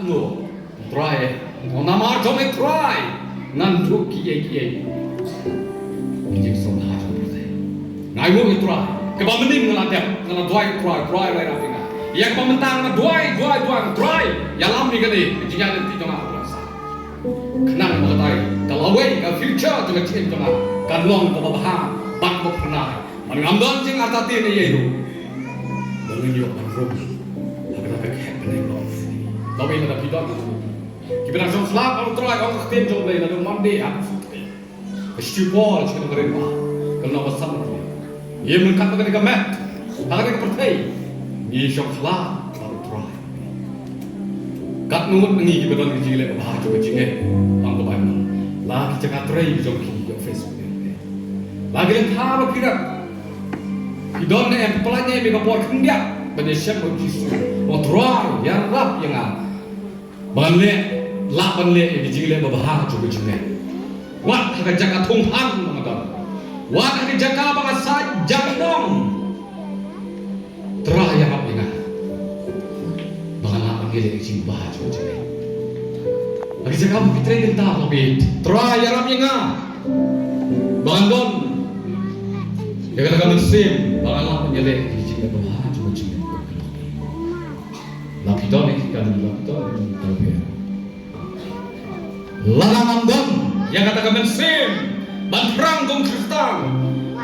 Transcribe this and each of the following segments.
lo try nama jom try nandu kiye injek somah seperti ngai wo try keba mending ngelatih ngela try lai rapinga yang pementang dua try ya lambi kali jangan nanti jangan berasa kenang mengatai kalau we ke future jangan cing jangan kan long ke bahang bak pernah mengambil cing atati ni ye lu dengan yo anrum agak kek bening lo tapi ada pidot kita langsung selap kalau try kalau ketim jom lai lalu mandi aku Stupol cakap mereka kalau nak bersama ia mengkat ketika mat agak percaya ni syoklah baru try kat ngut ni kita dah dijile bah coba jinge ang ko ban lagi cakap try jom ki Facebook ni lagi yang tharo kirak idon ne em pelanya be kapor kendia bani syam jisu mo try yang rap yang banle la banle dijile bah coba jinge wat agak jaga thonghan mengadon wat agak jaga bangsa jangdong teraya apa ingat bagaimana panggil isi bahas macam ni agak jaga fitri kita lebih teraya apa ingat bandon jaga jaga musim bagaimana panggil isi bahas macam ni lapidon ni kan lapidon terbiar lalang bandon yang kata kemensim bantrang kong Kristen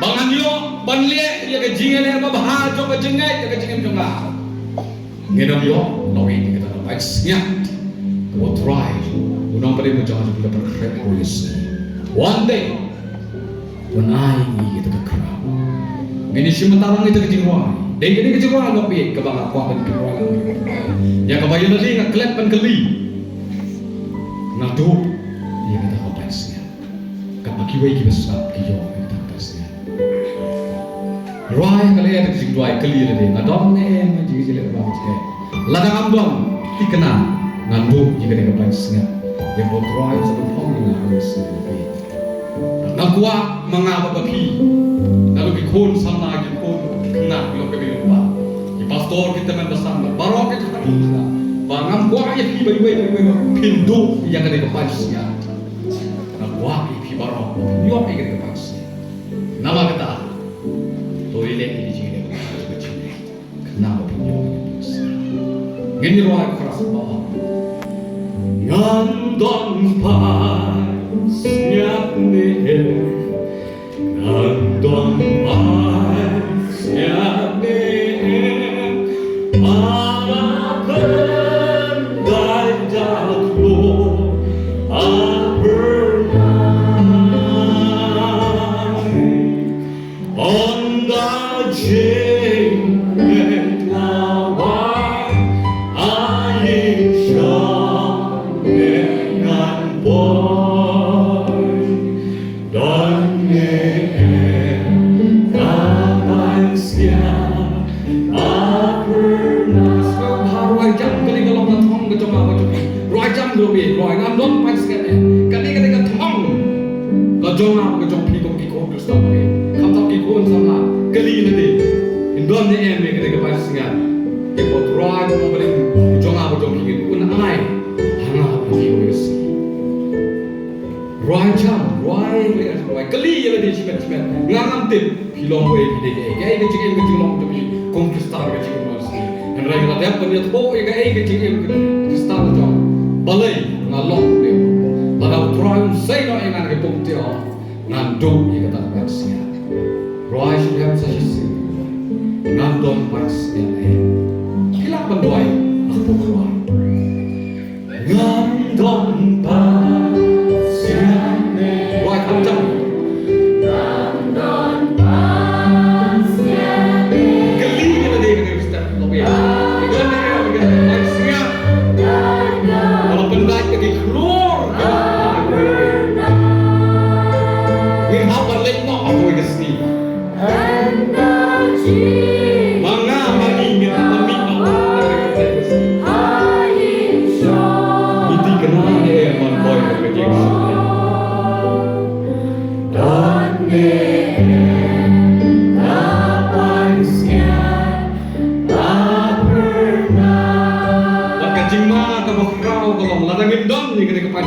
bangan yo banlie ya ke jingan yang bahas coba jengai ya ke jingan jonga ngedam yo lawi kita dapat senyap ko try unang pare mo jangan kita berkreat polisi one day when I kita ke kra ini si mentarang itu ke jingwa dan ini ke jingwa lawi ke bang apa ben jingwa ya ke bayu tadi ke klep ben keli nadu ya kita apa senyap kiwai ki besar ki yo kita pasnya roy kali ada sing roy kali le ngadom ne ma ji sile ba ke ladang amdom ikena ngandu jika dia pasnya dia bot roy sebab pong ni harus lebih nakwa mangapa baki lalu ki kon sama ki kon kena lo ke lupa ki pastor kita men bersama barok kita bangam kwa ya ki bayi pindu yang ada ke pasnya nakwa barang, nyuap ikut kepaksa. Nama kata, toilet ini jadi macam ni. Kenapa nyuap kepaksa? Gini ruang keras bawah. Ngandon pas nyap ni, ngandon pas nyap ni. Anak kendai jatuh.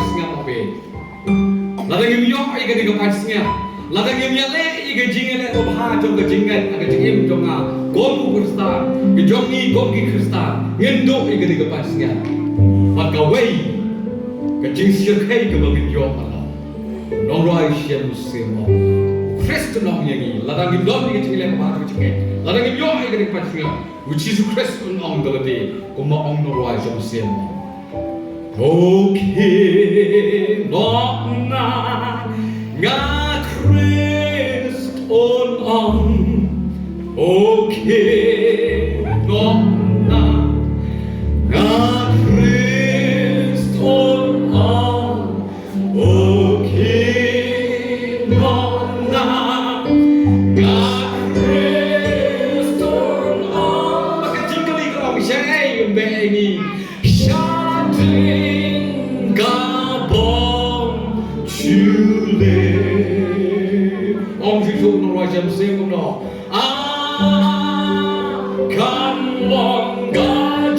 singa mabe. Lada ngimyo iga diga pasnya. Lada ngimya le iga jingele obha jong ga jingai aga jingem jonga gomu Krista. Gejongi gogi Krista. Ngendo iga diga pasnya. Maka wei ka jingsir kai ga magyo ala. Nong roi sia musimo. Krista nong yangi lada ngimyo iga jingele obha jong jingai. Lada ngimyo iga diga pasnya. Which is Krista nong dalade kuma ong nong roi sia musimo. Okay, not na nga Christ on. Okay, not na nga Christ on. Okay, not na nga Christ on. Makajingkali ko ang siya yung bengi. Ông Giêsu nó nói chấm xem không đó. Come on, God,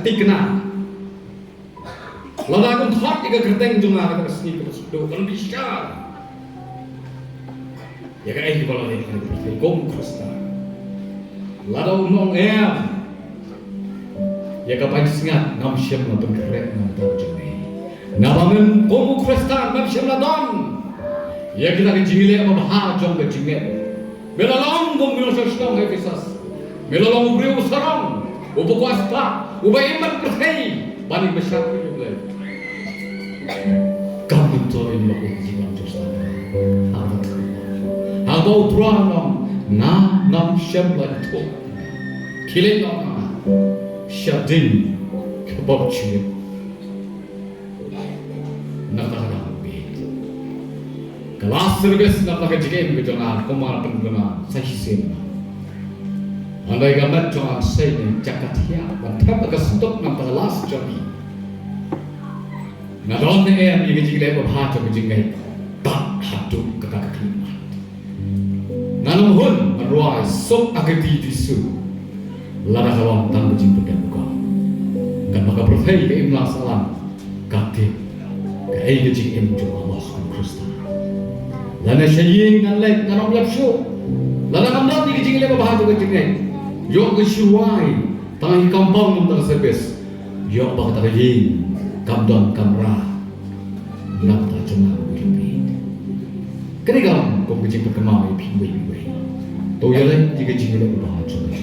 tikna lada kun thot iga kerteng junga ka sni ka sudo kan bisa ya ka ai bala ni kan gom Krista lada unong ya ka pai singa ngam shem na ben krek na ta jene na bangen gom Krista ngam shem na don ya kita ka jingile ma ha jong ka jinge melalong gom mino sa stong Efesas melalong ubriu sarong ubukwasta ubaiman perhei bani besar juga. Kamu tuh ini mau jiwa justru. Abau tuanam na nam syamlan tu. Kile nama syadin kebabci. Nakara bit. Kelas service nak pakai jigem kejangan komar pengguna sahisim. Andai gambar jangan saya dan jagat dia, bantap agak sentuh nampak las jadi. Ngadon yang jika lewat hati berjinggai tak hadu kekak klimat. Nganong hun meruai sok agak disu, lada kawan tak berjingga buka. Kan maka berhei ke imla salam kate ke ai gejing im jom Allah Krista. Lana syaying ngalek nganong lapsu, lada kamdat gejing lewat hati berjinggai. Yo kesuai tangi kampung nam tak sebes yo bak tak yin kamdon kamra nam tak cuma begini kerigam kong kecil perkemai piwai to ya le jika jika le bah cuma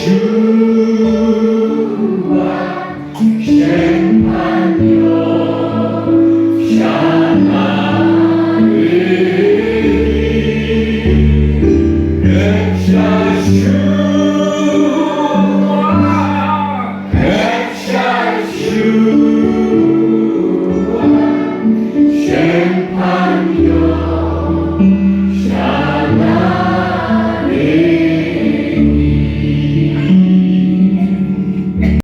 you